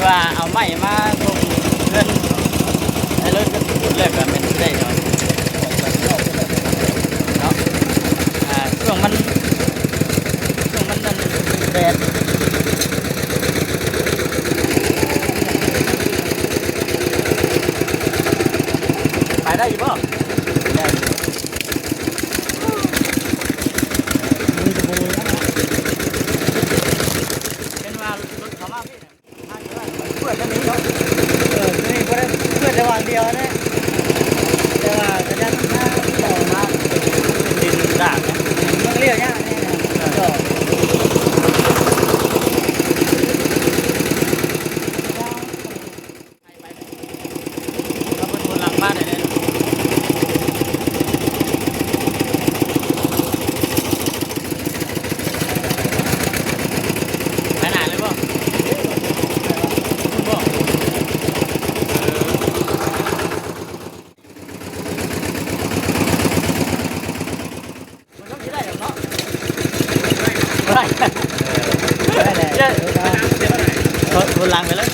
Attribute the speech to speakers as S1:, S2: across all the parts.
S1: ว่าเอาไม้มาส่งเงินให้รถก็สุดเลยก็เป็นได้เนาะเนาะช่วงมันนั่นแดดไปได้อยู่ป่ะได้เป็นว่ารถเขามาพี่เพื่อนจะหนีเนาะนี่ก็ได้เพื่อนระหว่างเดียวนะแต่ว่ากระดันถ้าต่อมาเป็นดินด่างเนี่ยมันเรียกยากเนี่ยก็เราเป็นคนหลังบ้านเนี่ยไปไหนเลยบ่คุณบ่มันต้องคิดได้หรอกเนาะได้ได้เลยคนหลังไปเลย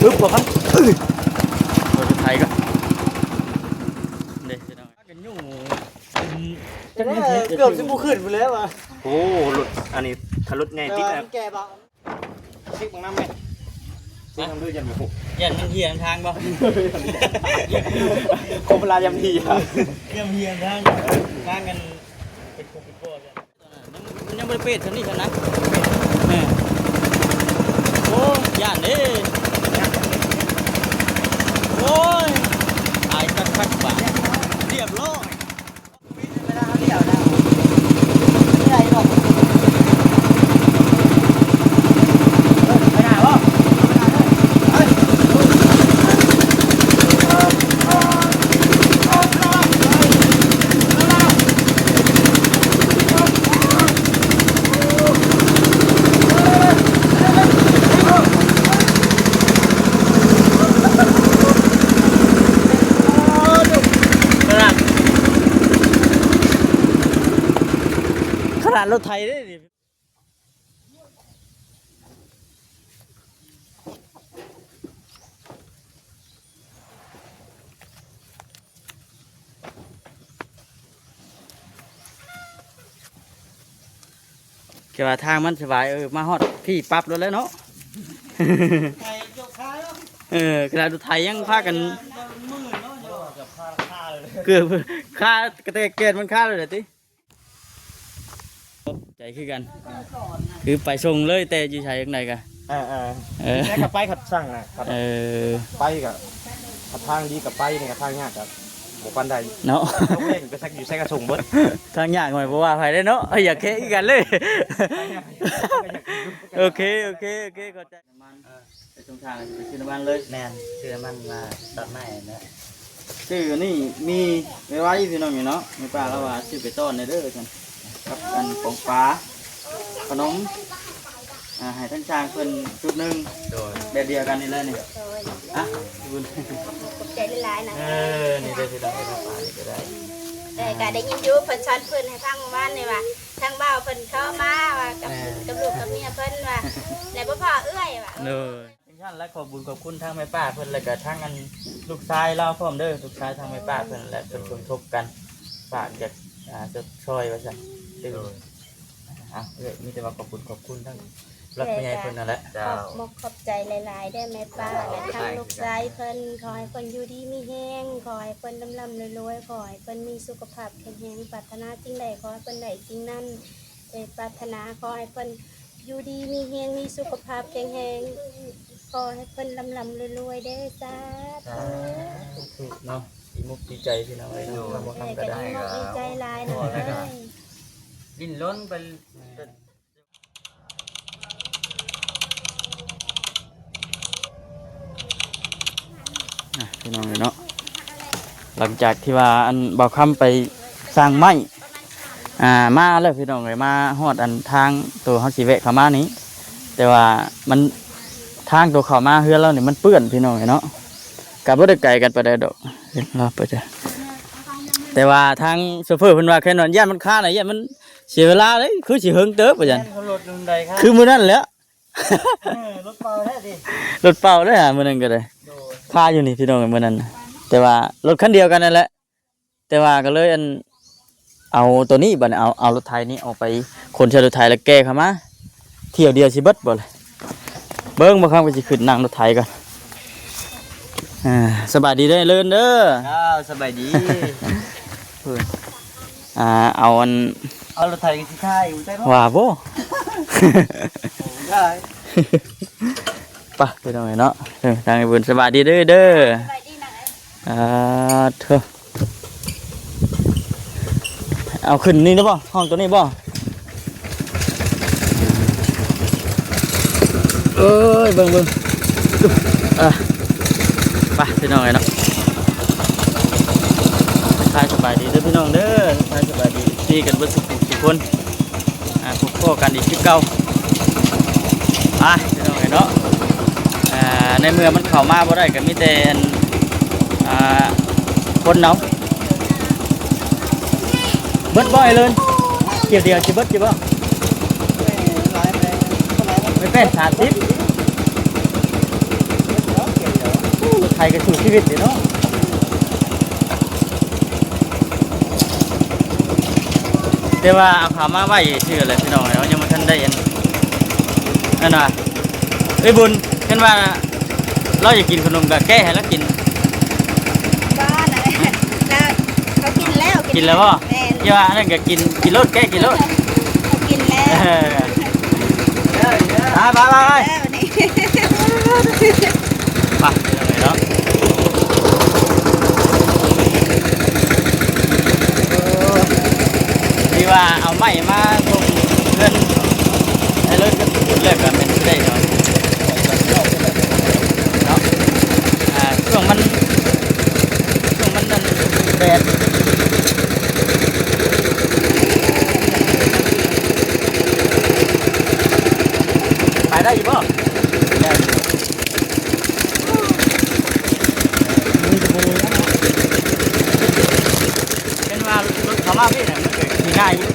S1: ปึ๊บบอกครับรถไทยก็เด็กจะต้องกันยุ่งเกือบจะบูขึ้นไปแล้วอ่ะโอ้หลุดอันนี้ทะลุไงติ๊กนะแกบ้าติ๊กบางน้ำไหมติ๊กน้ำด้วยยันไปหกยันมันเหี่ยงทางบ่โคมลายำเหี่ยเหี่ยงทางกันเป็นโคปิโก้เลยยังไม่ได้เป็ดฉันนี่ฉันนะโอ้ย่านนี่โอ้ยไอ้คักบ้าเรียบร้อยไม่ได้เรียบนะไม่ได้หรอกไม่ได้หรอกขนาดรถไทยได้ดิคือว่าทางมันสบายมาฮอดพี่ปั๊บรถแล้วเนาะขนาดรถไทยยังพากันเกือบค่ากระเตกเกตมันค่าเลยติใจคือกันคือไปส่งเลยแต่อยู่ใช้ยังไงกัน
S2: แค่กับไปขัดสั่งนะไปกับขัดทางดีกับไปเนี่ยทางยากกับหมู่ปันใด
S1: เนาะ
S2: ต้องเล่นไปสักอยู่ใช้กระชงเบิ้ล
S1: ทางยากหน่อยเพราะว่าไปได้เนาะอยากแค่กันเลยโอเคเข้าใจมันไปตรงทางไปซื้อน้ำมันเลย
S3: แมนซื้อมันมาตัดไม้นะ
S1: ซื้อนี่มีไว้ไว้พี่น้องอยู่เนาะไม่ป้าแล้วว่าซื้อไปต้อนในเด้อกันกับกันของปลาขนมให้ทั้งชางเพิ่นชุดหนึ่งแบบเดียวกันนี่เลยนี่อ่ะคุณ
S4: ใจละลายนะ
S1: นี่ได้ที่เราให้ปลานี่ก็ได้
S4: ก็ได้ยินอยู่เพิ่นช้อนเพิ่นให้ฟังว่านี่ว่าทางบ้านเพิ่นเข้ามาว่ากับลูกกับเมียเพิ่นว่าในบ่พอเอื้อยว่า
S1: ทั้งท่านและขอบคุณขอบคุณทางแม่ป้าเพิ่นแล้วก็ทางอันลูกชายเราพร้อมเด้อลูกชายทางแม่ป้าเพิ่นและเป็นคนทบกันฝากจะช่วยว่าซั่นมีแต่ว่าขอบคุณทั้งรักผู้ใหญ่เพิ่นนั่นแหละ
S4: ขอบใจหลายๆได้แม่ป้าและทางลูกชายเพิ่นขอให้เพิ่นอยู่ดีมีแห้งขอให้เพิ่นร่ำรวยขอให้เพิ่นมีสุขภาพแข็งแรงปรารถนาสิ่งใดขอให้เพิ่นได้สิ่งนั้นปรารถนาขอให้เพิ่นอยู่ดีมีแห้งมีสุขภาพแข็งแรงขอให้เพิ่นร่ำรวยได้จ้า
S1: เนาะดีมุกดีใจพี่น้องเลยเนาะบ่ทำก็ได้
S4: ดีใจหลายนะ
S1: ดิ้นล้นไปพี่น้องเลยเนาะหลังจากที่ว่าอันเบาคำไปสร้างไม้มาแล้วพี่น้องเลยมาฮอดอันทางตัวเขาสีเวะเขามานี้แต่ว่ามันทางตัวเขามาเฮือนเราเนี่ยมันเปื้อนพี่น้องเลยเนาะกับรถไกลกันไปได้ดอกเราไปจ้ะแต่ว่าทางโซเฟอร์เพิ่นว่าแค่นอนย่านมันค่าหน่อยย่านมัน เสียเวลาเลยคือสิเฮิงเติบว่าจัง
S3: เขารถลุงใดครับ
S1: คือมื้อนั้นแหล้ว
S3: รถเปล่าแท้ดิ
S1: รถเป่าได้มื้อนั้นก็ได้
S3: โดย
S1: พาอยู่นี่พี่น้องมื้อนั้นน่ะแต่ว่ารถคันเดียวกันนั่นแหละแต่ว่าก็เลยเอาตัวนี้บัดนี้เอารถไถนี้ออกไปคนใช้รถไถแล้วแก้เข้ามาเที่ยวเดียวสิเบิดบ่เลยเบิ่งบ่ครับก็สิขึ้นนั่งรถไถก่อนสบายดีเด้อเลินเด้อ
S3: อ้าวสบายดี
S1: เอา
S3: เอารถไถกันสิท่ายอยู่ใต้รถ
S1: ว่าบ่
S3: ได้
S1: ไปไปตรงไหนเนาะทางไอ้บุญสบายดีเด้อเด้อเถอะเอาขึ้นนี่นะบ่ห้องตัวนี้บ่เอ้ยเบิ่งไปพี่น้องไอ้เนาะทายสบายดีเด้อพี่น้องเด้อทายสบายดีดีกันเบิดทุกคนพบกันอีกคือเก่าไปพี่น้องไอ้เนาะในเมื่อมันเข้ามาบ่ได้ก็มีแต่คนเนาะเบิดบ่อยเลยเกี่ยวเดียวสิเบิดสิบ่ไม่เป็น30ไทยก็สู้ชีวิตเนาะแต่ว่าเอาขามาไว้ชื่ออะไรพี่น้องเนาะยังบ่ทันได้นั่นน่ะเอ้ยบุญเห็นว่าเราอยากกินขนมกับแก้ให้แล้วกิน
S4: บ้านอะไรแล้วเขากินแล้ว
S1: กินแล้วป่ะเยอะอันนั้นก็กินรถแก้กินรถ
S4: เขากินแล้ว
S1: ไป
S4: แล้วนี่
S1: ไปเนาะที่ว่าเอาไม้มาตรงเพื่อนให้รถก็เลิกกันเป็นได้เนาะช่วงมันนั่นแดดไปได้อยู่ป่ะเป็นว่ารถเขามาพี่เนี่ยมันเกิดที่ง่ายอยู่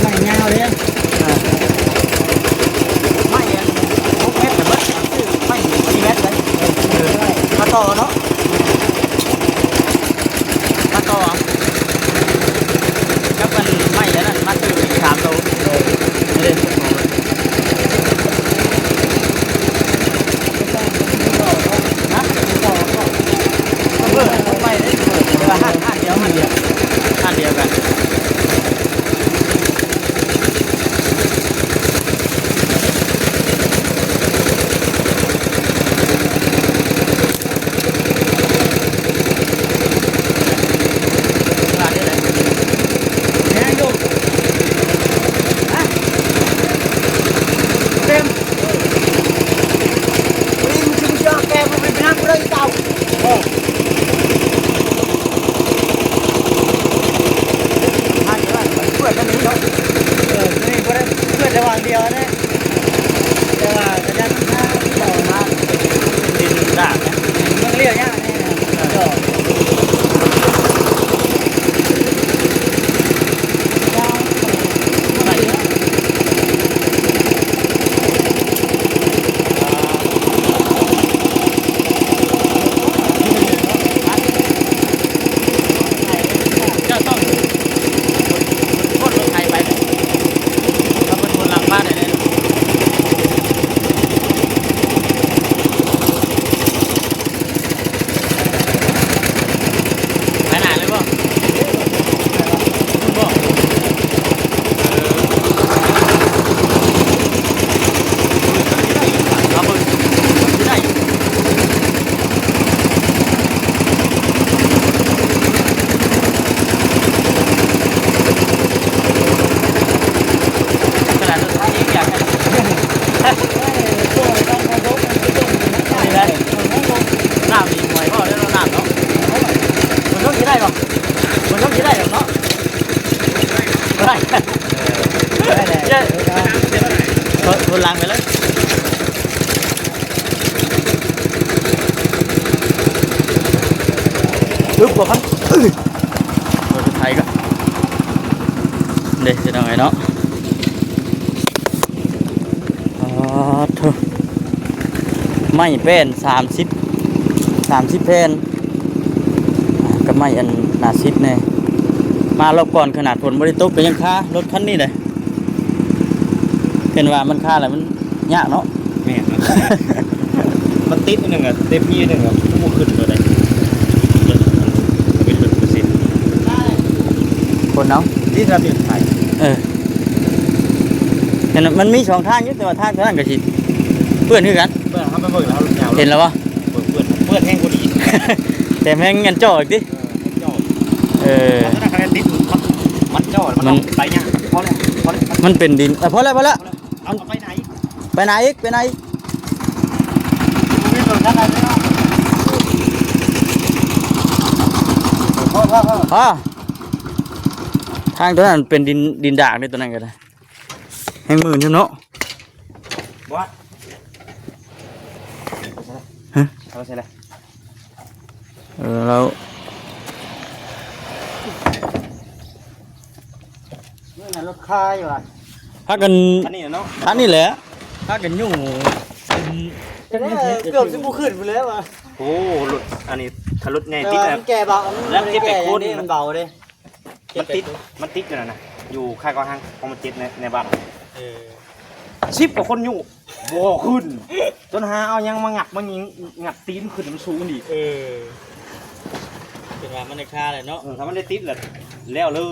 S1: ไม่ง่ายเลยไม่6 เมตรแต่ว่าไม่4 เมตรเลยมาต่อเนาะมาต่อก็เป็นไม่แล้วนั่นมาคืออีก3 ตัวเล่นนะเบื่อไม่ได้เบื่อห้าเดียวกันคนลังไปเลยปึ๊บกว่าครับรถไทยก็ เด็กจะทำไงเนาะอ๋อโถไม่เป็น30แผ่นก็ไม่อันหนาซิดเนี่ยมารอบก่อนขนาดฝนบริตกก็ยังค่ารถคันนี้เลยเห็นว่ามันค่าอะไรมันยากเนาะ
S2: แม่นนะ มันติดนิดนึงอ่ะเต็มที่นึงอ่ะผู้ขึ้นตัวใดเป็น100%
S1: คนเนาะ
S2: ที่ระเบียบไทย
S1: เห็นมันมี2ทางอยู่แต่ว่าทางนั้นก็สิเพื่อนคือกัน
S2: เพื่อนเขาไปเบิ่งแล้วเขายาว
S1: เห็นแล้ววะ
S2: เพื่อนแห้งกว่านี้
S1: แต่แม่งเงินจ่ออีกดิ
S2: จ่อ
S1: เออ
S2: ถ้าคะแนนติดมันจ่อมันไปเนี่ยพอแล้ว
S1: มันเป็นดินพอแล้ว
S2: เอาไปไหน
S1: ไปไหนอีกไปไหนอีก
S3: ไม่สนใจอะไรเนาะพ่อ
S1: อ๋อทางตัวนั้นเป็นดินดากนี่ตัวนั้นก็ได้แห้งมือใช่เนาะ
S2: บัว
S1: ฮะ
S2: เอาใช่เลย
S1: เรา
S3: นี่น่ะรถคายอยู่อ่ะ
S1: พักกัน
S2: อันนี้เนาะ
S1: อันนี้แหละพักกันยุ่ง
S3: เกือบสิบ่ขึ้นไปแล้วอ่ะ
S2: โอ้รถอันนี้ถ้ารถใหญ่
S3: แต่
S2: ติด
S3: ว่า
S2: แล้ว
S3: มันแก่เบามันเบาเด้
S2: มันติดอยู่นะอยู่ค่ายกองทางของมันติดในบ้าน10 กว่าคนอยู่บ่ขึ้นจนหาเอายังมางัดตีนขึ้นมันสูงอีก
S1: เป็นว่ามันในค่าเลยเนาะ
S2: ถ้ามันได้ติดแล้วเลย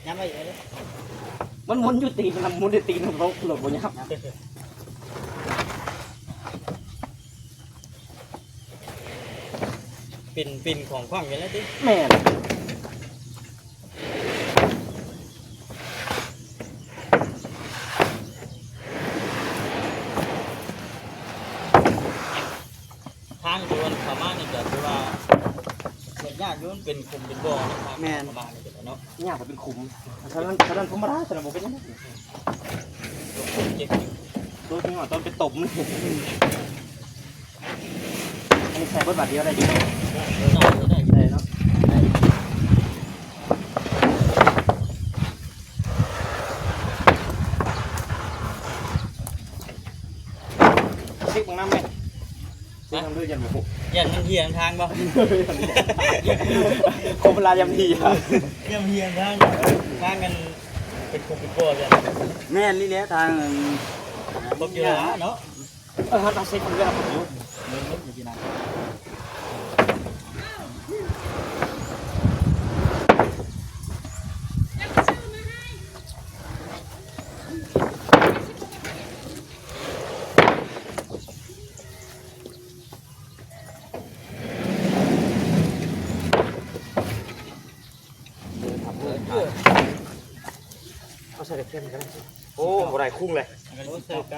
S3: ยังไม่เลย
S2: มันหมุนอยู่ตีนมันหมุนได้ตีนมันรถบ่ยับ
S1: ปิ่นของขว้างกันแล้วดิ
S2: แม่น
S1: ทางโดนสามารถนี่ก็คือว่าเกิดยากอยู่มันเป็นคุมเป็นบ่อนะครับแม่นบ้านนี่ก็เนาะ
S2: ยากกว่าเป็นขุมฉะนั้นธรรมดาฉะนั้นบ่เป็นยังไง
S1: เจ็บ
S2: ตัวจริงอ่ะตอนไปตบมันอันนี้ใช้บทบาทเดียวได้อยู่
S1: ได้เนาะ
S2: ซิกบังน้ำไหมซิกทำด้วยยันหมู
S1: อย่างมันเฮียงทางบ่
S2: โคมลายำทีอ่ะ
S1: เฮียงทางกันเป็นคุมเป็นบ่อเลย
S3: แม่นนี่แหละทาง
S1: บ่เยอะเนาะ
S2: เราซิกมันด้วยครับผม
S1: อยู่ที่นั่น
S2: เขาใส่เข้มกันโอ้โหไรคุ้งเลย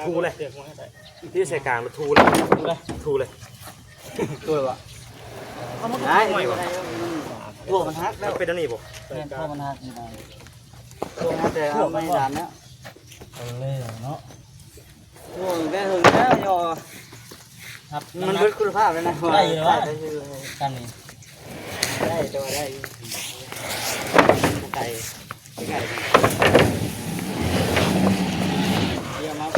S2: ทูเลยที่ใส่กลางมันทูเลยตัววะ
S3: ได้ตัวมันฮักแล้ว
S2: เป็นอันนี้บ่
S3: ตัวมันฮักนี่นะตัวมันแต่เอาไม่ดานแล้ว
S1: เลยเนาะ
S3: ตัวแม่ถึงแล้วยอ
S1: ครับ
S3: มันเป็นคุณภาพเลยนะ
S1: ได้อยู่วะกันนี่
S3: ได้ตัวได้ไก่ไก่
S1: เยี่ยมมาก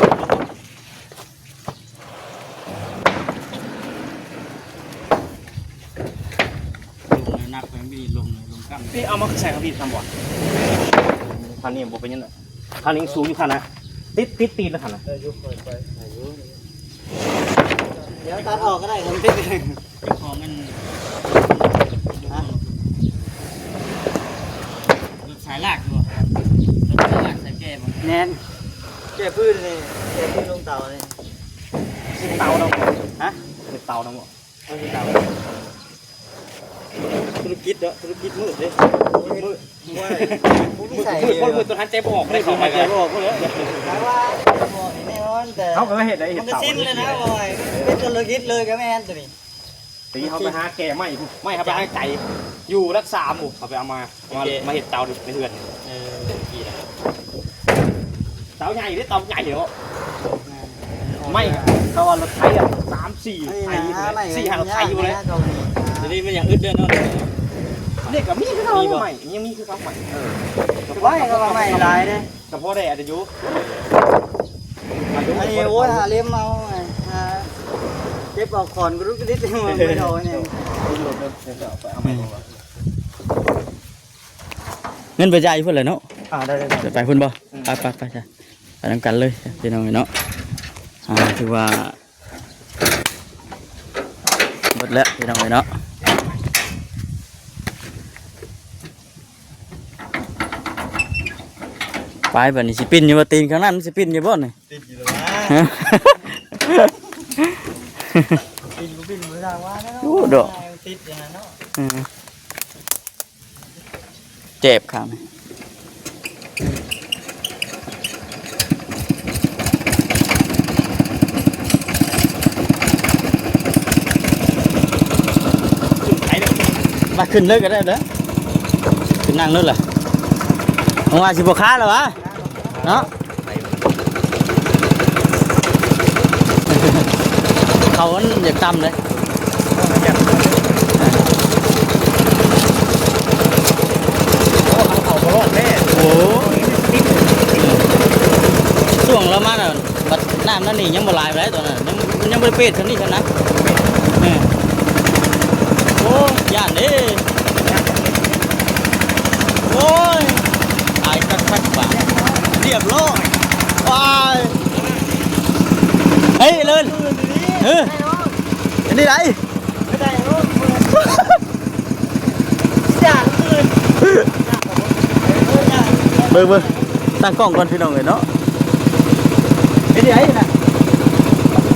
S1: นักไปมีลงกั้ม
S2: พี่เอามาใส่ครับพี่ทำบ่คันนี้บ่เป็นยังไงคันนี้สูงอยู่คันนะติดตีนแล้วคันนะ
S3: เดี๋ยวตัดออกก็ได้ผมติด
S1: เจ้าของมันสายลากอยู่สายลากสายแก้บ่
S3: แน่นแก่พื้นเลยแก่พื้นลงเตาเลย
S2: เตาเรา
S3: ฮะ
S2: เตาเราบ่
S3: เอาที่เตา
S2: ธุรกิจเด้อธุรกิจมืดเด้มืด
S3: ไม่ใส่
S2: มืดตัวทันใจบ่ออกได้เข้าไปกัน
S3: บอกเลยถามว่าบอกแน่นอนแต่
S2: เขาก็เห็ดได้เห็
S3: มั
S2: ด
S3: นก็
S2: เต่า
S3: สิ้นเลยนะบอยเป็นธุรกิจเลยก็แม่นตัวนี้
S2: ตีเขาไปหาแก่ไม่ครับไปหาไก่อยู่รักษาหมู่เขาไปเอามาเห็ดเตาในเฮือน
S1: กี่นะ
S2: เตาใหญ่เตาใหญ่เหรอไม่เขาว่ารถไถอ่ะ3-4 ไถ4-5รถไถอยู่เลย
S1: ทีนี้มันอย่างอึดเดินเนาะ
S2: นี่ก็มีคือเขาใหม่ยังมีคือเขาใหม่
S3: ไว้ก็ว่าไม่หลายเด้
S2: กับพ่อได้อาจจะยุ
S3: อันนี้โอ้ยหาเลี้ยมเอาหาเก็บเอาขอนกรุกนิดนึงมันไม่เอาเนี่ย
S1: เงินไปจ่ายเพิ่นเลยเนาะ
S2: ได้
S1: จะไปเพิ่นบ่ไปจ้ะไปนำกันเลยพี่น้องเนาะถือว่าหมดแล้วพี่น้องเนาะไปบัดนี้สิปิ้นอยู่บ่ตีนข้างนั้นสิปิ้นอยู่บ่นี่
S3: ติดอยู่แล้วปิ่นมือทางว่าแล้ว
S1: โอ้ดอก
S3: ติดอย่างนั้นเนาะ
S1: เจ็บข้างนี่มาขึ้นเลยก็ได้เด้อขึ้นนั่งเลยเหรอเอาว่าสิบ่ค้าแล้ววะเนาะเขาอันอยากตำเลยโอ้ช่วงเรามาน่ะบัดน้ำนั่นนี่ยังบ่ลายไปแล้วตัวนั้นยังบ่ได้เป็ดเท่านี้เท่านั้นโอ้ย่านเด้โอ้ยตายคักบ่าเรียบร้อยว้ายเฮ้ยเลินอันนี้ไร
S3: ไม่ได้โอ้จ่าคืน
S1: เบิ่งตั้งกล้องก่อนพี่น้องเลยเนาะอันนี้ไรนะ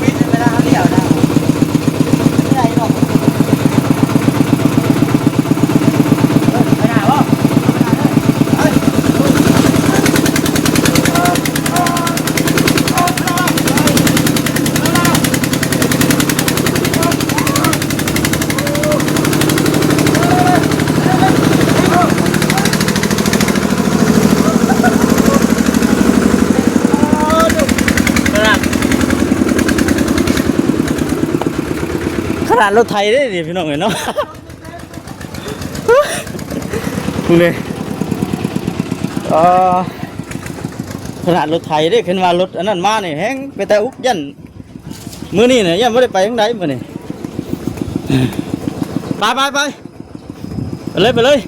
S3: วิ่งไม่ได้เดี่ยวนะไม่ได้หรอกไปไหนวะ
S1: ขนาดรถไทยได้ดิพี่น้องเลยเนาะเลยขนาดรถไทยได้ขึ้นมารถอันนั้นมาเนี่ยแห้งไปแต่อุกยันมื้อนี้เนี่ยยังไม่ได้ไปทางใดมื้อนี้ไปเลย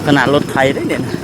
S1: ขนาดรถไทยได้เนี่ยนะ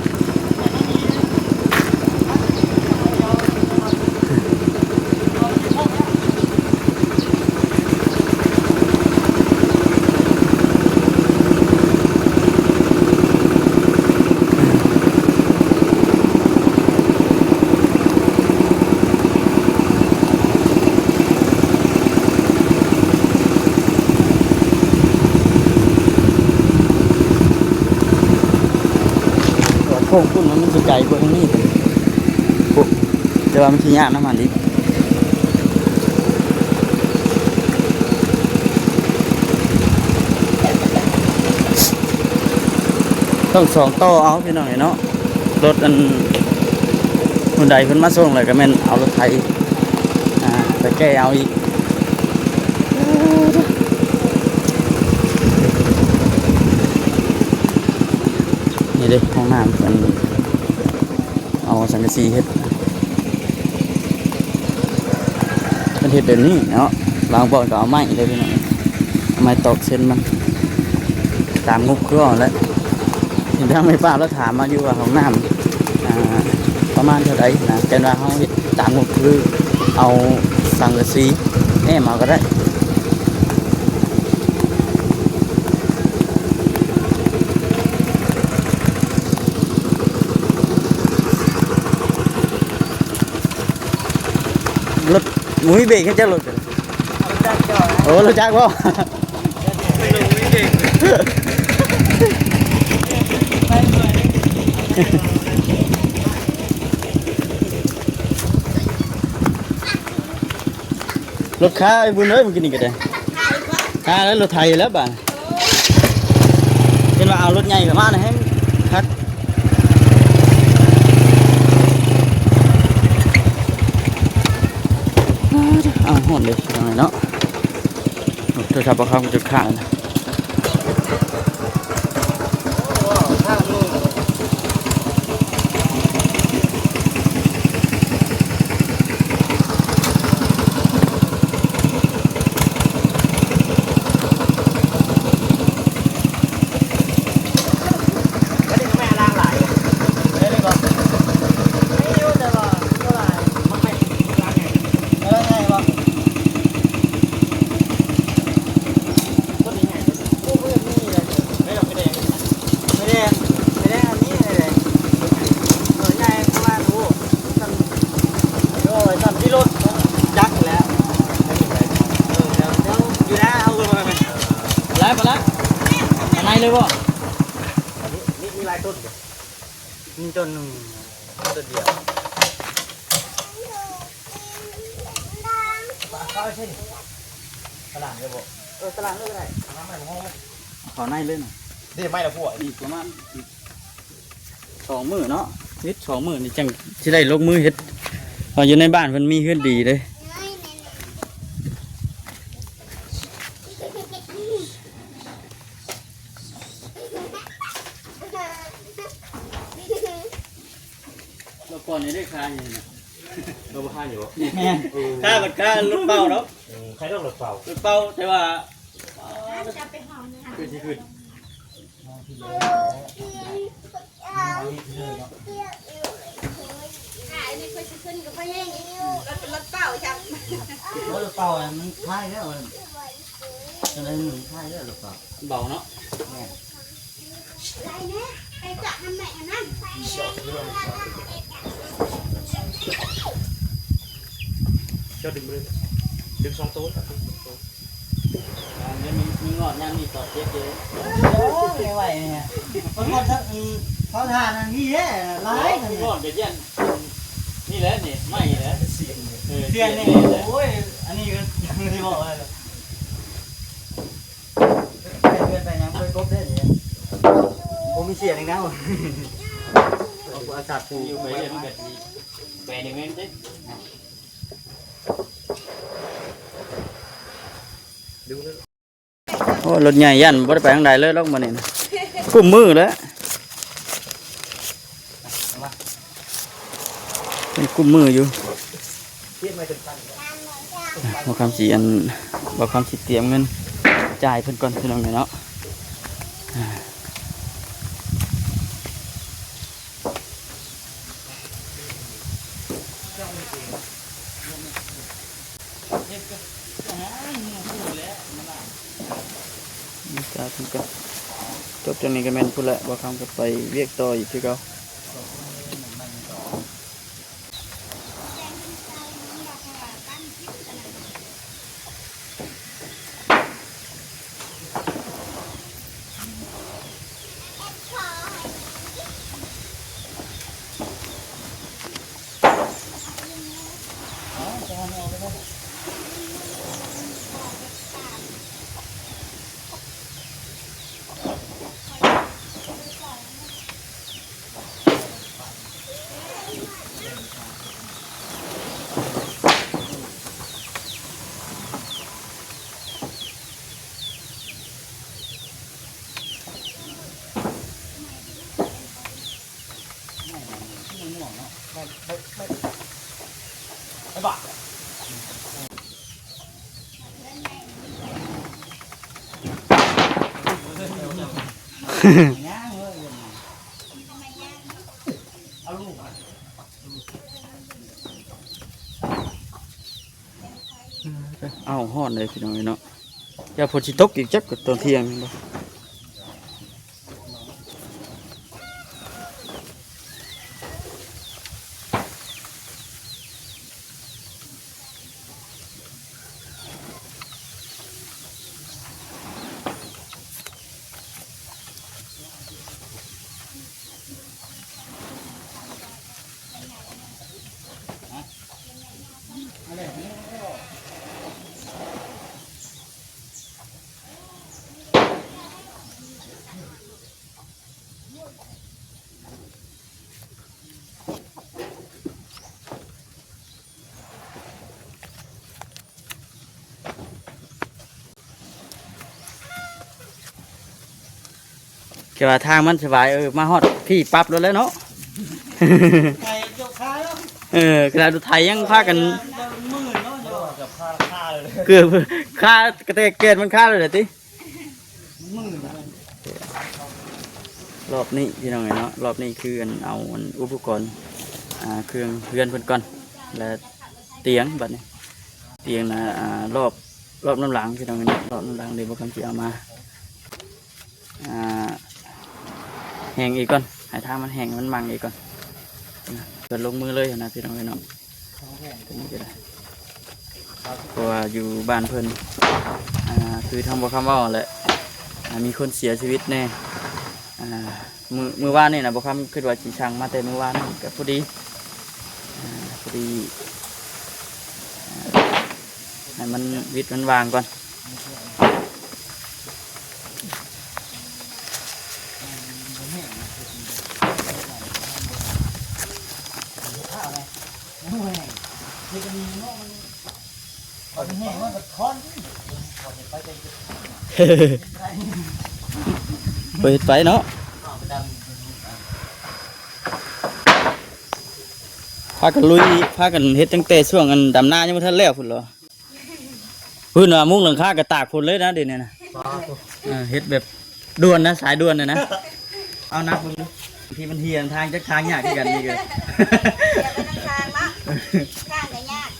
S1: โค้งตุ้นมันจะไกลกว่าทางนี้แต่ว่ามันที่ยากน้ำมันดิต้องสองต่อเอาพี่น้องเนาะรถอันคนใดเพิ่นมาส่งเลยก็แม่นเอารถไถไปแก้เอาอีกนี่เด้ห้องน้ำมันเอาสังกะสีเฮ็ดมันเฮ็ดแบบนี้เนาะบางบ่อนก็เอาไม้เลยพี่น้องเอาไม้ตอกเส้นมันตามงบเครื่องแล้วเห็นทางไม่ป้าแล้วถามมาอยู่ว่าห้องน้ำประมาณเท่าไหร่นะแต่ว่าเขาเฮ็ดตามงบคือเอาสังกะสีแหนมาก็ได้รถมุ้ยเบรกให้เจ้ารถโอ้รถจักรบ่รถค้าไอ้บุญเอ้ยมันกินนี่ก็ได้ค้าแล้วรถไทยแล้วบ่าเห็นว่าเอารถใหญ่กับมาเนี่ยให้คัด เนาะโทรศัพท์บ่ครับจุดข้างนะ
S3: ข้างมือ
S2: แล้วนี่แม่ล้างหลายเลย
S3: ได้เลยบ่ไม่อยู่แต่ว่าเท่าไหร่
S2: มันไม่ล้างไง
S3: แล้วไงบ่
S2: ต้นนี้ไง
S3: กูเพื่อนนี่เลย
S2: ไม่เราไม่ได้
S3: ไม่ได้อันนี้เลยหน่วยใหญ่ประมาณรู้ทำโอ้ยทำที่รถจักแล้วเดี๋ยวอยู่นะเอาไปไป
S1: แล้วมาแล้วอันไหนเลยบ่
S2: นี่มีลายต้นอยู่
S3: มีจนหนึ่งตัวเดียว
S2: ก็ใช่ตลาดเลยบอก
S3: ตลาดเท่าไหร่
S2: น้ำใหม่ห้อง
S1: ขอในเลยน่ะ
S2: นี่ไม่ละพวก
S1: อีกประมาณอีก2 มื้อเนาะเฮ็ด2 มื้อนี่จังสิได้ลงมือเฮ็ดพออยู่ในบ้านเพิ่นมีเฮือนดีเด้ เราก่อนนี้ได้คาอยู่นะ
S2: เราบ้านอยู่
S1: แม่ค่าบัดค่ารถเป้าเนาะ
S2: ใครต้องรถเป่าร
S1: ถเป้าแต่ว่า
S4: จะไปหอมนะคะ
S1: คือที่ขึ้น
S4: ขายในคนจะขึ้นกับพ่อแย่งรถเป็นรถเป่าจัง
S3: รถเป่ามันคล้ายแล้วจะได้หนึ่งคล้ายแล้วรถเป่า
S1: เบาเนาะ
S4: อะไรเนี่ยไปจับทำไมอันนั้น
S2: เจ้าดึงมือดึง2ตัว
S1: ยังมีงอดยังมีต่อเจ๊เจ๊
S3: โอ้ยไม่ไหวเนี่ยคนหมดทั้งเขาทานอันนี้แย่ร้ายกัน
S1: งอดเด็ดยันนี่แหละนี่ไม่แหละเสียง
S3: เสียนนี่โอ้ยอันนี้ก็ยังไม่ได้บอกเลยเกินไปยังไม่ครบได้เนี่ยผมมีเสียงนะเอาอาสาปู
S1: อยู่ไปเรียนแบบนี้แปลงเงินเด้
S2: ดึงเลย
S1: โอ้รถใหญ่ยันบ่ได้ไปทางใดเลยลงมานี่นะกุมมือแล้วเป็นกุมมืออยู่
S2: เทียบไม่ถึงพัน
S1: บ่คำสิอันบ่คำสิเตรียมเงินจ่ายเพิ่นก่อนพี่น้องเนาะจ่ายเพิ่นก่อนจบจากนี้ก็แม่นพุ่นแหละบ่คำก็ไปเวียกต่ออีกคือเก่า
S2: ไอ้บ้า
S1: เอาฮ้อนเลยพี่น้องเนาะอย่าฝนสิตกอีกจักก็ตอนเที่ยงนี่บ่ แกว่าทางมันสบายมาฮอดพี่ปั๊บแล้วเนาะ
S3: ไก่เจ้าค้าแล้ว
S1: ขนาดดูไทยยังพากัน
S3: มื่นเนาะเกือบค่าเลย
S1: เกือบค่ากระเตกเกตมันค่าเลยเหรอติ
S3: มื่น
S1: รอบนี้พี่น้องเนาะรอบนี้คือเอาอุปกรณ์เครื่องเรือนเพิ่นก่อนและเตียงบัดนี้เตียงนะรอบน้ำหลังพี่น้องเนาะรอบน้ำหลังเดี๋ยวบ่คำสิเอามาแห้งอีกก่อนให้ทางมันแห้งมันมังอีกก่อนเกิดลงมือเลยนะพี่น้องเนาะตัวนี้ก็ได้เพราะว่าอยู่บ้านเพิ่นคือทำบ่คำว่าแหละมีคนเสียชีวิตแน่มือว่านนี่นะบ่คำคือว่าจีชังมาแต่มือว่านนี่ก็พอดีให้มันวิดมันวางก่อนเปิดไปเนาะพากันลุยพากันเฮ็ดตั้งแต่ช่วงอันดำนายังไม่ทันแล้วพุ่นเหรอพุ่นว่ามุ้งหลังคากระตากพุ่นเลยนะเดี๋ยวนี้นะเฮ็ดแบบด่วนนะสายด่วนนะเอานับพุ่นที่มันเฮียนทางจักทางยากที่กันนี่เลย
S4: เดี๋ยวไปทางละทางก็ยาก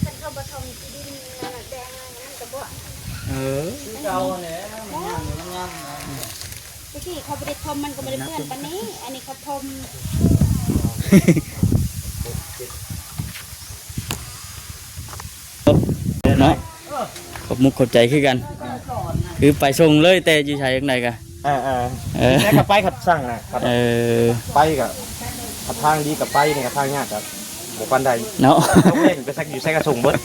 S4: มันเข้าบะทมที่ดินนั่นน่ะแดงนั่นกระบอก
S3: เก่าเนี่ยมันงามมันงาม
S4: เมื่อกี้เขาไปได้ทมมันก็ไม่ได้เพื่อนปานนี้ อันนี้เขาทม
S1: เนาะขอบมุกขอบใจคือกันคือไปส่งเลยแต่อยู่ใช้ยังไงกัน
S2: แม่กับไปขัดสั่งนะครับไปกับขัดทางดีกับไปเนี่ยกับทางยากกับบุปันใด
S1: เนาะ
S2: ต้องเล่นไปสักอยู่ใส่กระส่งเบิด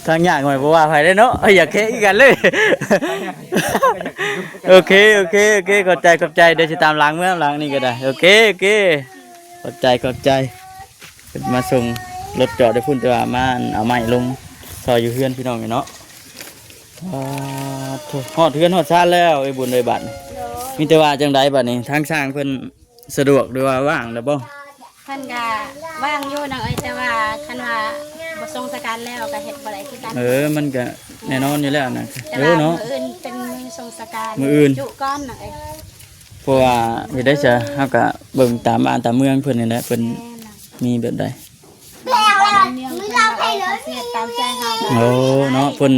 S1: ทางยากหน่อยเพราะว่าไปได้เนาะอยากเค้กันเลย โอเคขอบใจเดี๋ยวจะตามหลังเมื่อหลังนี่ก็ได้โอเคขอบใจมาส่งรถจอดได้พุ่นจะมาเอาไม้ลงซอยอยู่เพื่อนพี่น้องเนาะฮอดเพื่อนฮอดชาติแล้วไอ้บุญเลยบัดมีแต่ว่าจังไดบัดนี้ทางสร้างเพิ่นสะดวกหรือว่าว่างแล้วบ่
S4: ท่านก็ว่างอยู่นะแต่ว่าคันว่าบ่ทรงสการแล้วก็เฮ็ดบ่ได้คือกัน
S1: มันก็แน่นอนอยู่แล้วนะ
S4: แต่ว่า
S1: เนาะ
S4: มื้ออื่นเป็นมื้อทรงสการ
S1: มื้ออื่น
S4: จุก้อนน่ะ
S1: เพราะว่าเฮ็ดได้จะเฮาก็เบิ่งตามบ้านตามเมืองเพิ่นนี่แหละเพิ่น
S4: แม่น่ะ
S1: มีแบบใด
S4: มึงเราไปเลยตามใจเฮา
S1: โอ้เนาะเพิ่น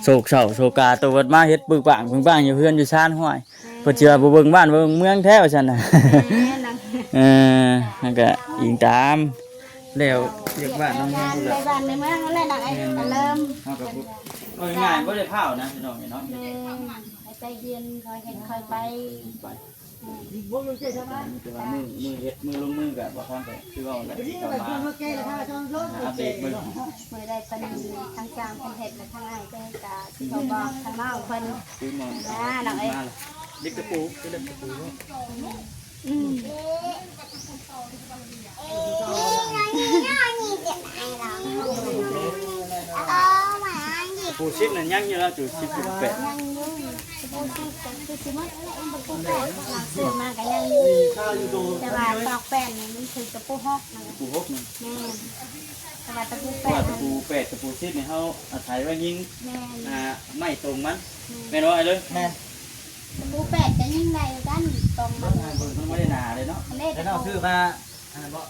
S1: โศกเศร้าโศกาตัวเบิดมาเฮ็ดปึกปังอยู่เพื่อนอยู่ชานห้วยเพิ่นสิว่าบ่เบิ่งบ้านบ่เบิ่งเมืองแท้ว่าซั่นน่ะ นั่นก็อิงตามแล้วเรียกบ้านน้องเมืองพุ่น
S4: ไป
S1: ล่ะ
S4: บ้านในเมืองนั่นแหละน่ะเริ่ม
S1: เฮาก็บ่ง่ายบ่ได้พาวนะพี่น้องเนาะ
S4: ให้ใจเย็นคอยเห็นคอยไป
S1: ไปแต่ว่ามือเฮ็ดมือลงมือก็บ่ทันก็คือว่าแหละเข้ามาอัปเดตมือ
S4: มือได้เป็นทางกลางเป็นเห็ดและทางไอ้ก็กะที่เขาบอกทางนอกเพิ่น
S1: คือมอง
S4: หนังเอ้
S1: มาดิกตะปูคือดิกตะปู ปูชิปนั่นยังอยู่แล้วจุดชิป8
S4: ยังอยู่สิบ่ซื้อคือสิมันอะไรมันปูแป้นหลังซื้อมาก็ยังอยู่แต่ว่าตอกแป้นนี่มันคือตะปูฮอกนั่นแหละ
S1: ปู6นี่
S4: แม่แต่ว่าตะปู
S1: เพ
S4: แป้
S1: ราะ
S4: น
S1: ว่าตะปู8ตะปูชิปนี่เฮาอาศัยไว้ยิง
S4: แม่
S1: ไม่ตรงมันแม่นว่าไอ้เลย
S3: แม่
S4: ตะปูแป้นจะยิ่งใดกันตรงมัน
S1: มันไม่ได้หนาเลยเนาะ
S4: เล่
S3: แล้ว
S4: ตะ
S3: เรา
S4: ปู
S3: ซื้อมา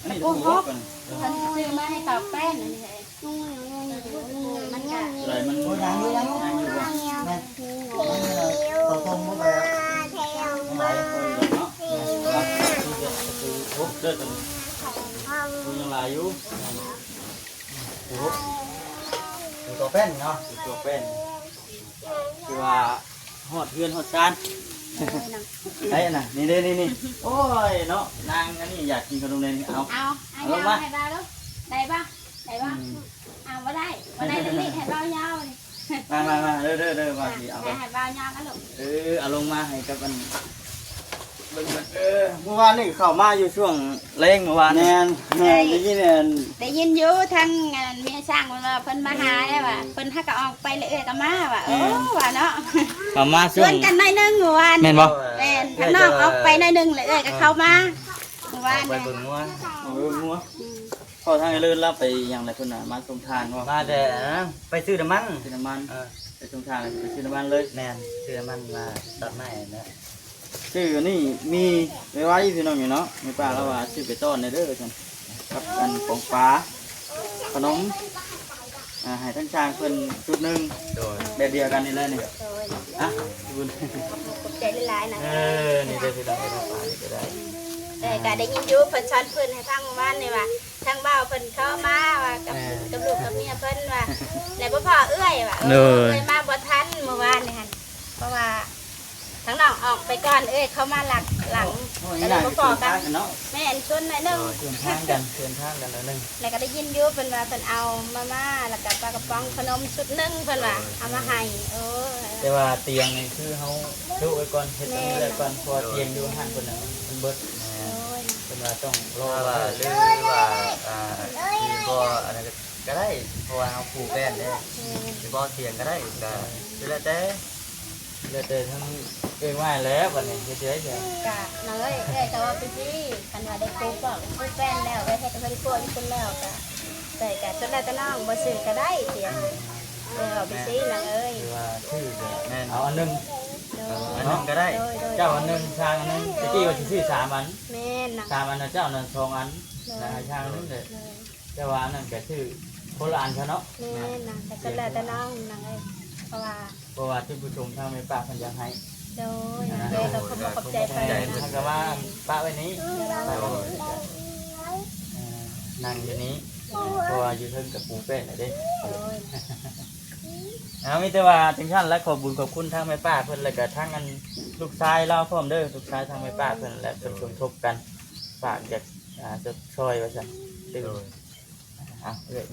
S1: อันนี้ตะปู6กัน
S4: มันซื้อมาให้ตอกแป้นอันนี้เองมันก็
S1: อะไรมัน
S3: ยังอยู่ยังอยู่
S1: ยังอยู่บ่
S3: แม่ต่อตรงเข้าไปแล้ว
S1: หลายคนเลยเนาะปู6เด้อตัวนี้ปูยังหลายอยู่ปู6
S3: ตัวแป้นเนาะ
S1: ตัวเป็นคือว่าฮอดเพื่อนฮอดจานไอ้น่ะนี่นี่โอ้ยเนาะนางอันนี้อยากกินขนมเลยเอา
S4: เอาให้บ้าลูกได้ป่ะเอาว่าได้นี่ให้บ้ายาวนี่
S1: มาเด้อมาสิเอา
S4: ให้บ้ายาวกันลูก
S1: เอาลงมาให้กับมันเบิ่งมัน เมื่อวานนี่เข้ามาอยู่ช่วงเร่งเมื่อวาน
S3: แม่นแม่นได้ยินเนี่ย
S4: ได้ยินอยู่ทั้งงานเมียสร้างมันว่าเพิ่นมาหาได้ว่าเพิ่นถ้าก็ออกไปเลยก็มาว่าว่าเนาะ
S1: เข้ามา
S4: ช
S1: ช่ว
S4: ว
S1: ง
S4: นกันหน่อยนึงเมื่อวาน
S1: แม่นบ่
S4: แม่นข้างนอกออกไปหน่อยนึงเลยก็เข้ามาเมื่อวาน
S3: ไป
S4: เนี่ย
S3: เบิ่งงัว
S1: งัวพอทางไอ้เลื่อนรับไปอย่างไรคนน่ะมาส่งทานว่า
S3: มาแต่ไปซื้อน้ำมัน
S1: ซื้อน้ำมัน
S3: เออ
S1: ไปส่งทานไปซื้อน้ำมันเลย
S3: แม่นซื้อน้ำมันมาตัดไม้นะ
S1: ชื่อนี่มีไว้พี่น้องอยู่เนาะมีป้าแล้วว่าชื่อไปต้อนในเด้อกันกับอันของปลาขนมให้ทั้งช้างเพิ่นชุดหนึง
S3: โดย
S1: แบบเดียวกันนี่เลยนี่
S4: โดย
S1: อ่ะคุณ
S4: ขอบใจหลายๆนะ
S1: นี่ได้พี่น้องไปทำปลานี่ก็ได้
S4: ก็ได้ยินอยู่เพิ่นสอนเพิ่นให้ฟังเมื่อวานนี่ว่าทางบ่าวเพิ่นเข้ามาว่ากับลูกกับเมียเพิ่นว่าแล้วบ่พอเอื้อยว่าเอ้ยมาบ่ทันเมื่อวานนี่หั่นเพราะว่าทั้งน้องออกไปก่อนเอ้ยเขามาหลังก็เลยบ่พอกัน
S1: เนาะ
S4: แม่นชวนหน่อยนึง
S1: เดินทางกันเดินทางกันแล้วนึง
S4: แล้วก็ได้ยินอยู่เพิ่นว่าเพิ่นเอามาม่าแล้วก็ปลากระป๋องขนมชุดหนึงเพิ่นว่าเอามาให้
S1: แต่ว่าเตียงนี่คือเขาดูไว้ก่อนเฮ็ดตรงนี้ไว้ก่อนพอเตียงอยู่หันคนน่ะมันเบิดเป็นว่าต้องรอ
S3: ว่า
S1: ว่า
S3: หรือว่าที่บ่อะไรก็ได้เพราะว่าเอาผูกแป้นได้ที่บ่เสียงก็ได้ก็แล้วแต่
S1: แล้วแต่ทั้งเอ้ยว่าแล้วบัดนี้เฮ็ดได้จ้ะ
S4: กะน้องเอ้ยก็ว่าพี่คันว่าได้ปูก็ปูแป้นแล้วได้เฮ็ดให้พวกอีกคนแล้วก็แต่ก็จนได้แต่น้องบ่ซื้อก็ได้เสียเอาไปซื้อน้องเอ้ย
S1: คือว่าชื่อเนี่ย
S3: แม่น
S1: เอาอันหนึง
S3: อันนั้นก็ได้
S1: เจ้าอันหนึงช้างอันหนึงตะกี้ว่าสิซื้อ3อัน
S4: แม่นนะ
S1: 3อันนะเจ้านั่น2อันนะให้ช้างอันนึงเด้อแต่ว่าอันนั้นก็ชื่อคนละอันซะเนาะ
S4: แม่นนะแต่จนได้แต่น้องน้องเอ้ยเพราะว่า
S1: ที่ผู้ชมทางแม่ป้าเพิ่นอยากให้
S4: โดยเราขอบใจไป
S1: ทางก็ว่าป้าไว้นี้ป้าไว้นี้นั่งอยู่นี้เพราะว่าอยู่เทิงกับปูแป้นน่ะเด้ มีแต่ว่าจังซั่นและขอบคุญขอบคุณทางแม่ป้าเพิ่นแล้วก็ทางอันลูกชายเราพร้อมเด้อลูกชายทางแม่ป้าเพิ่นและเพิ่นสมทบกันฝากอยากจะช่วยว่าซั่นตึง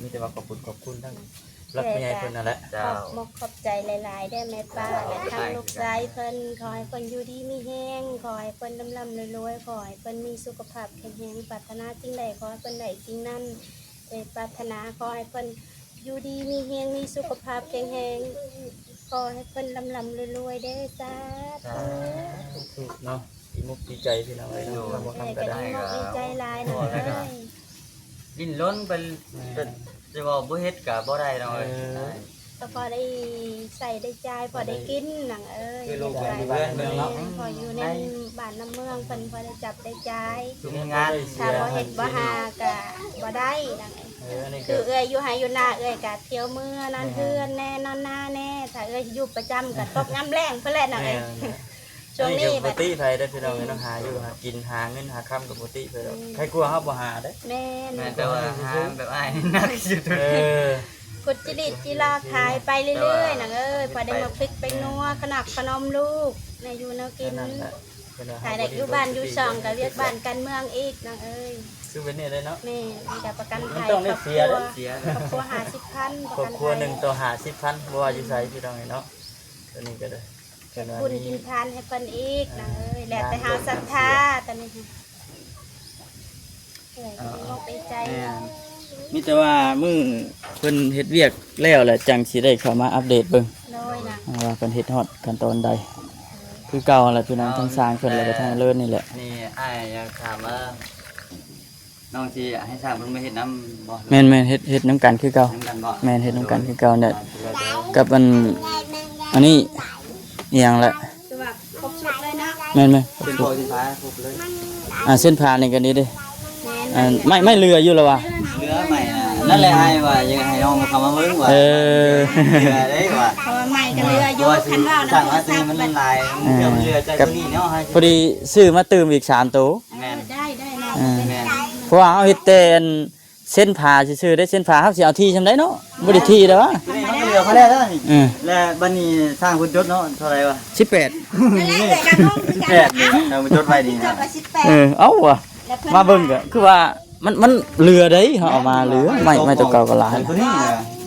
S1: มีแต่ว่าขอบคุณขอบคุณทั้งรักแม่เพิ่นนั่นแหละ
S3: เจ้า
S4: ขอบใจหลายๆได้แม่ป้าและทางลูกชายเพิ่นขอให้เพิ่นอยู่ดีมีแห้งขอให้เพิ่นร่ำรวยขอให้เพิ่นมีสุขภาพแข็งแรงปรารถนาสิ่งใดขอให้เพิ่นได้สิ่งนั้นปรารถนาขอให้เพิ่นอยู่ดีมีแห้งมีสุขภาพแข็งแรงขอให้เพิ่นร่ำรวยได้สาธุ
S1: เนาะดีมุกดีใจพี่น้องเอ้ยเนาะบ่
S4: แต่
S1: ทำ
S4: ก็
S1: ก็ได้
S4: ดีมากดีใจหลายนะเอ้ย
S3: ดิ้นล้นไปจะว่าบ่เฮ็ดก็บ่ได้ดอก
S4: ก็พอได้ใส่ได้จ่ายพอได้กินหนังเอ้ย
S3: คือลูกบ้านเมืองเนาะ
S4: พออยู่ในบ้านน้ำเมืองเพิ่นพอได้จับได้จ่าย
S3: ทุกงาน
S4: ถ้าบ่เฮ็ดบ่หากะบ่ได้หนัง
S1: อันนี้
S4: คื
S1: ก็
S4: อเอ้ยอยู่ไห้อยู่นาเอ้ยกะเที่ยวเมื่อนอนเฮือนแน่นอนหน้าแน่ถ้าเอ้ยอยู่ประจำกะตกน้ำแรงเพิ่นแหละหนังเอ้ยช่วงนี้
S1: ปกติไผได้พี่น้องต้องหาอยู่หากินหาเงินหาค่ำกับปกติเพิ่นใครกลัวเฮาบ่หาเด้
S4: แม่
S3: แม่แต่ว่าหาแบบอ้ายนักสุด
S4: กุดจิริตจิลาขายไปเรื่อยๆหนังเอ้ยพอได้มาพริกไปนัวขนักขนมลูกในอยู่แนวกินขายได้อยู่บ้านอยู่ช่องกับเวียกบ้านกันเมืองอีกหนังเอ้ย
S1: คือเป็นนี่เลยเนาะ
S4: แม่มีแต่ประกันภัย
S1: มันต้องได้เสียเด้อ
S3: เสีย
S4: ครอบครัว50,000
S1: ครอบครัวหนึ่งต่อ50,000บ่ว่าอยู่ไสพี่น้องเนาะตัวนี้ก็ได้ขนาด
S4: บุญ
S1: นี้
S4: กินทานให้เพิ่นอีกหนังเอ้ยแล้วแต่เฮาศรัทธาตอนนี้เอ้ยก็ดีอกดีใจ
S1: มีแต่ว่ามื้อเพิ่นเฮ็ดเวียกแล้วแหละจังสิได้เข้ามาอัปเดตเบิ่ง
S4: โดยนะ
S1: ว่าเพิ่นเฮ็ดฮอดขั้นตอนใดคือเก่าแหละพี่น้องทั้งสร้างเพิ่นแล้วก็ทางเลิศนี่แหละ
S3: นี่อ้ายอยากถามว่าน้องสิให้สร้างเพิ่นมาเฮ็ดน้ำบ่
S1: แม่นๆเฮ็ดนํกันคือเก่า
S3: น้ำกันบ่
S1: แม่นเฮ็ดนํกันคือเก่าเนี่ยกับอันนี้อีหยังแหละ
S4: คือว่าครบชุดเลยเนาะ
S1: แม่น
S3: เป็นบ่สิฟ้าครบเลย
S1: เส้นผ่านนี่ก็นี่เด้
S4: แม่น
S1: ไม่เรืออยู่แล้วว่ะ
S3: เหลือใหม่นั่นแหละอ้ายว่าอยากให้น้องเข้ามาเบิ่งว่า
S1: เออ
S3: เหลือได้ว่า
S4: เพราะว่าใหม่ก็เรืออยู่คันว่าว
S3: สั่ง
S4: น้ำ
S3: มาตีมันละลายเดี๋ยวมันเหลือใจตัวนี้เนาะให้
S1: พอดีซื้อมาเติมอีก3ตัว
S3: แม่น
S4: ได้เนาะ
S3: แม่น
S1: เพราะว่าเฮาเฮ็ดแต่อันเส้นผ่าซื่อๆได้เส้นผ่าเฮาสิเอาที่ซำได้เนาะบ่ได้ที่แล้ววะ
S3: ตัวนี้มันก็เหลือพอแล้วนี่
S1: เออ
S3: และบัดนี้สร้างพุ่นจดเนาะเท่าไหร่วะ
S1: 18
S4: นั่นแหละเลยกันน้องคือกัน
S3: 18เราจดไว้ดี
S4: จ
S3: นะ
S4: บกับ18
S1: เอ้าว่ะมาเบิ่งก็คือว่ามันเรือได้เฮาเอามาเรือไม่ตัวเก่าก็หลาย
S3: ตัวนี้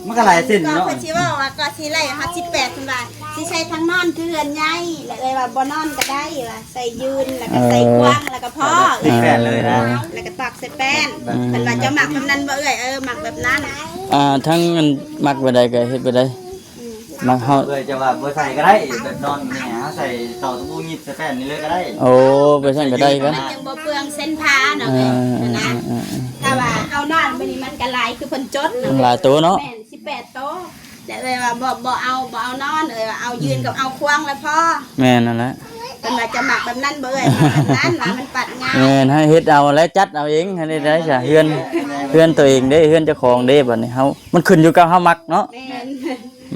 S3: มันก็หลายเส้น
S4: ก็
S3: เนาะ
S4: เพิ่นสิว่าว่าก็สิไล่58คุณว่าสิใช้ทั้งนอนคือเรือนใหญ่แล้วเอ้ยว่าบ่นอนก็ได้ว่าใส่ยืนแล้วก็ใส่กว้างแล้วก็พอ ส่แป้นเพิ่นว่าจะหมักแบบนั้นบ่เอ้ยหมักแบบนั้น
S1: ทั้งมันมักไปได้ก็เฮ็ดไปได้มักเฮา
S3: เลยจะว่าบ่ใส่ก็ได้แบบนอนแหน่ใส่ต่อตะปูหยิบใส่แป้นนี่เลยก็ได้
S1: โอ้ไปซั่นก็ได้กัน
S4: มันยังบ่เปลืองเส้นผ้าเนาะนะถ้าว่าเอานอนบัดนี้มันก็หลายคือเพิ่นจด
S1: มันหลายตัวเนาะ
S4: แม่น18โต๊ะแต่เลยว่าบ่เอานอนว่าเอายืนกับเอาควงแล้วพอ
S1: แม่นนั่นแหละ
S4: เพิ่นว่าจะหมักแบบนั้นบ่เอ้ยหมักแบบนั้นว่ามันปัดง่าย
S1: แม่นให้เฮ็ดเอาและจัดเอาเองให้ได้จ้ะเฮือนตัวเองเด้เฮือนเจ้าของเด้บัดนี้เฮามันขึ้นอยู่กับเฮามักเนาะ
S4: แม่น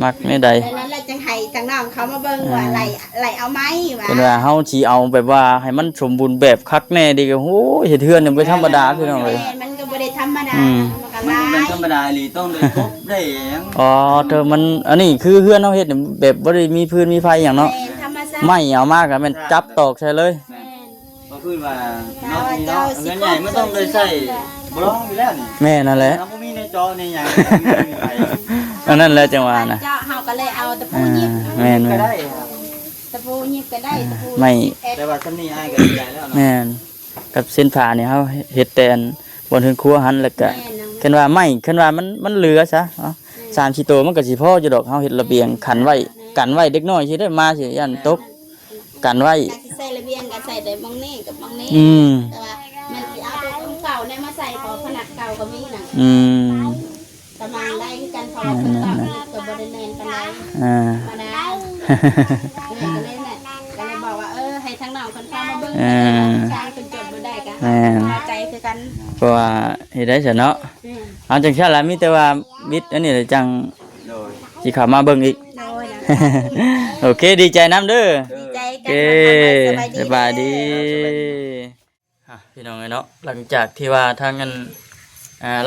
S1: มักในใด
S4: ดังนั้นเราจะให้ทางน้องเขามาเบิ่งว่าไหลเอาไหมว่า
S1: เป็นว่าเฮาสิเอาแบบว่าให้มันสมบูรณ์แบบคักแน่ดีก็โหเฮ็ดเฮือนนี่บ่ธรรมดาพี่น้องเอ้ย
S4: แม่นมันก็บ่ได้ธรรมดา
S1: อืม
S4: มันก็ห
S3: มัน
S4: ลา
S3: เป็น
S4: ย
S3: ธรรมดาอีหลีต้องได้ครบได้หยัง
S1: อ๋อเธอมันอันนี้คือเฮือนเฮาเฮ็ดนี่แบบบ่ได้มีพื้นมีไฟหยังเนาะ
S4: แม่นธรรมชาติ
S1: ไม่เอามากก็แม่นจับตอกใส่เลย
S4: แม่น
S3: ก็คือว่าเนาะนี่เนาะเงินใหญ่มันต้องได้ใส่บ่ร้องอยู่แล้วนี่
S1: แม่นั่นแหละ
S3: ถ้าบ่มีในจอในหยังมีไผ
S1: อันนั้นแหละจังหวะนะ
S4: เจ้าเฮาก็เลยเอาตะปูหยิบ
S1: แม่น
S3: ก็
S1: แม่น
S3: ได้ครับ
S4: ตะปูหยิบก็ได้ตะปู
S1: ไม่
S3: แต่ว่าซั่นนี่อ้ายก็ดีใจแล้วเนาะ
S1: แม่นกับเส้นผ่านี่เฮาเฮ็ดแต่อันบนเฮือนครัวหันแล้วก็
S4: แม่น
S1: คันว่าไม่คันว่ามันเหลือซะเนาะ3กิโลมันก็สิพออยู่ดอกเฮาเฮ็ดระเบียงขันไว้กันไว้เด็กน้อยสิได้มาสิยันตกกันไว้
S4: อยากสิใส่ระเบียงก็ใส่ได้มองนี่กับมองนี่
S1: อืม
S4: แต่ว่ามันสิเอาตัวของเก่าเนี่ยมาใส่ขอผนักเก่าก็มีน่ะ
S1: อืม
S4: ประมาณได้คือกันเพราะว่าคนเก่านี่ก็บ่ได้แน่นปานใด
S1: อ่า
S4: มาได้ก็เลยแหละก็เลยบอกว่าให้ทั้งน้องคนเข้ามาเบิ่งชายคนจดบ่ได้ก็พอใจคือกัน
S1: เพราะว่าเฮ็ดได้ซะเนาะเอาจังซั่นล่ะมีแต่ว่ามิดอันนี้แหละจัง
S3: โดย
S1: สิเข้ามาเบิ่งอีก
S4: โดยนะ
S1: โอเคดีใจน้ำเด้อ
S4: ดีใจ
S1: โอ
S4: กั
S1: เคน สบายดีพี่น้องเนาะหลังจากที่ว่าทางเงิน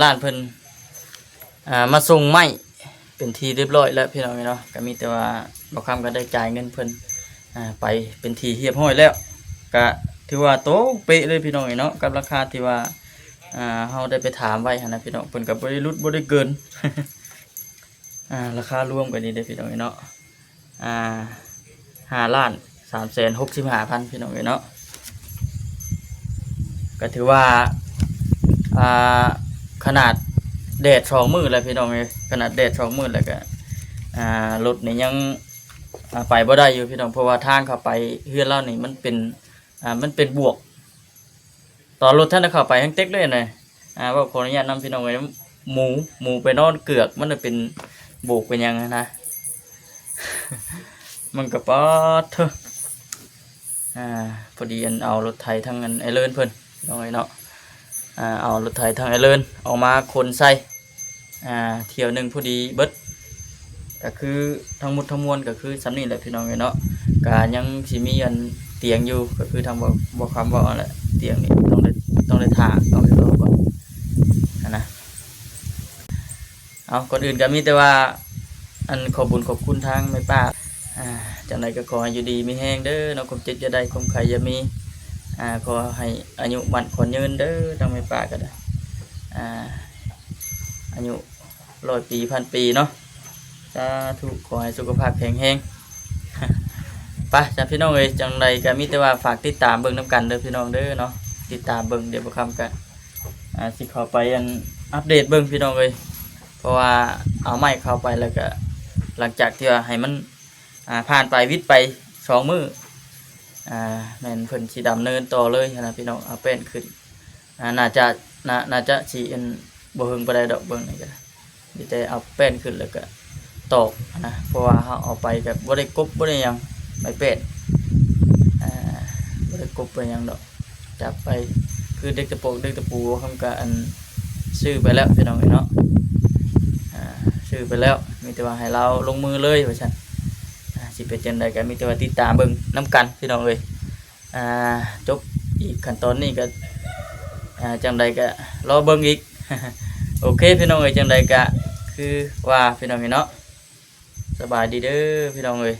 S1: ร้านเพิ่นมาส่งไม้เป็นที่เรียบร้อยแล้วพี่น้องเนาะก็มีแต่ว่าบ่คำก็ได้จ่ายเงินเพิ่นไปเป็นที่เรียบร้อยแล้วก็ถือว่าโตเป๊ะเลยพี่น้องเนาะกับราคาที่ว่าเฮาได้ไปถามไว้หั่นนะพี่น้องเพิ่นก็บ่ได้ลดบ่ได้เกิน ราคารวมกันนี่เด้อพี่น้องเนาะ5,365,000พี่น้องเนาะก็ถือว่าขนาดแดด2 มื้อแล้วพี่น้องเอ้ยขนาดแดด2 มื้อแล้วก็รถนี่ยังไปบ่ได้อยู่พี่น้องเพราะว่าทางเข้าไปเฮือนเรานี่มันเป็นบวกตอนรถท่านเข้าไปทั้งเต็กเลยน่ะว่าขออนุญาตนำพี่น้องเอ้ยหมูไปนอนเกือกมันเป็นบวกเป็นยังนะ มันก็ปอดเถอะพอดีเอารถไถทั้งนั้นไอเลินเพิ่นน้องไอ้เนาะเอารถไถทั้งไอเลินออกมาคนใส่เที่ยวหนึ่งพอดีเบิดก็คือทั้งหมดทั้งมวลก็คือสำนี่แหละพี่น้องไอ้เนาะก็ยังสิมีอันเตียงอยู่ก็คือทางบอกคำบอกอะไรเตียงนี่ต้องได้ถากต้องได้รอก่อนนะเอาก่อนอื่นก็มีแต่ว่าอันขอบคุณทางแม่ป้าจากไหนก็ขอให้อยู่ดีมีแห้งเด้อเนาะความเจ็บจะได้ความใครจะมีขอให้อายุมันขอยืนเด้อทางแม่ป้าก็ได้อายุ100 ปี1,000 ปีเนาะสาธุขอให้สุขภาพแข็งแรง ไปจ้ะพี่น้องเอ้ยจังใดก็มีแต่ว่าฝากติดตามเบิ่งน้ำกันเด้อพี่น้องเด้อเนาะติดตามเบิ่งเดี๋ยวบ่คำกันสิเข้าไปอัปเดตเบิ่งพี่น้องเอ้ยเพราะว่าเอาไม้เข้าไปแล้วก็หลังจากที่ว่าให้มันผ่านไปวิทย์ไป2 มื้อแม่นเพิ่นสิดำเนินต่อเลยนะพี่น้องเอาแป้นขึ้นน่าจะสิบ่ฮึงบ่ได้ดอกเบิ่งนี่ก็มีแต่เอาแป้นขึ้นแล้วก็ตอกนะเพราะว่าเฮาเอาไปก็บ่ได้กบบ่ได้หยังไม่แป้นบ่ได้กบบ่ได้หยังดอกจับไปคือเด็กตะปูคำก็ซื้อไปแล้วพี่น้องเนาะซื้อไปแล้วมีแต่ว่าให้เราลงมือเลยว่าซั่นสิเป็นจังได๋ก็มีแต่ว่าติดตามเบิ่งนํกันพี่น้องเอ้ยจบอีกขั้นตอนนี้ก็จังได๋ก็รอเบิ่งอีก โอเคพี่น้องเอ้ยจังได๋ก็คือว่าพี่น้องเนาะสบายดีเด้อพี่น้องเอ้ย